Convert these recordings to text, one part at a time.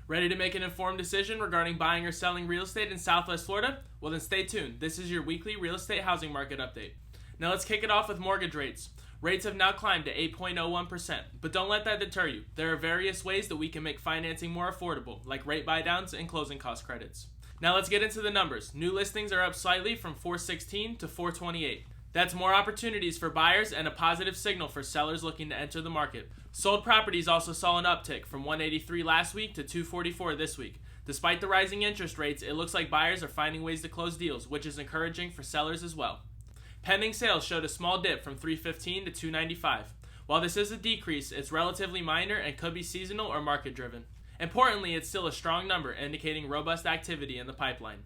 Ready to make an informed decision regarding buying or selling real estate in Southwest Florida? Well, then stay tuned. This is your weekly real estate housing market update. Now let's kick it off with mortgage rates. Rates have now climbed to 8.01%, but don't let that deter you. There are various ways that we can make financing more affordable, like rate buydowns and closing cost credits. Now let's get into the numbers. New listings are up slightly from 416 to 428. That's more opportunities for buyers and a positive signal for sellers looking to enter the market. Sold properties also saw an uptick from 183 last week to 244 this week. Despite the rising interest rates, it looks like buyers are finding ways to close deals, which is encouraging for sellers as well. Pending sales showed a small dip from 315 to 295. While this is a decrease, it's relatively minor and could be seasonal or market driven. Importantly, it's still a strong number, indicating robust activity in the pipeline.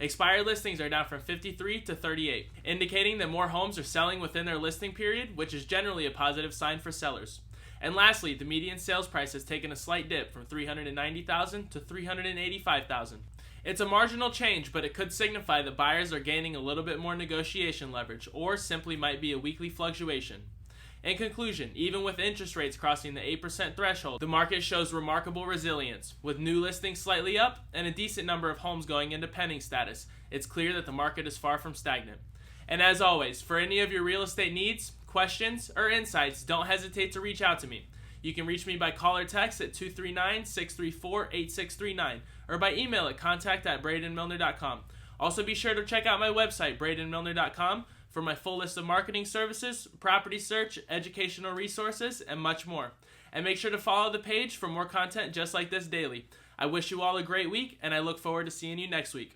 Expired listings are down from 53 to 38, indicating that more homes are selling within their listing period, which is generally a positive sign for sellers. And lastly, the median sales price has taken a slight dip from $390,000 to $385,000. It's a marginal change, but it could signify that buyers are gaining a little bit more negotiation leverage, or simply might be a weekly fluctuation. In conclusion, even with interest rates crossing the 8% threshold, the market shows remarkable resilience. With new listings slightly up and a decent number of homes going into pending status, it's clear that the market is far from stagnant. And as always, for any of your real estate needs, questions, or insights, don't hesitate to reach out to me. You can reach me by call or text at 239-634-8639 or by email at contact@bradenmilner.com. Also be sure to check out my website, bradenmilner.com, for my full list of marketing services, property search, educational resources, and much more. And make sure to follow the page for more content just like this daily. I wish you all a great week, and I look forward to seeing you next week.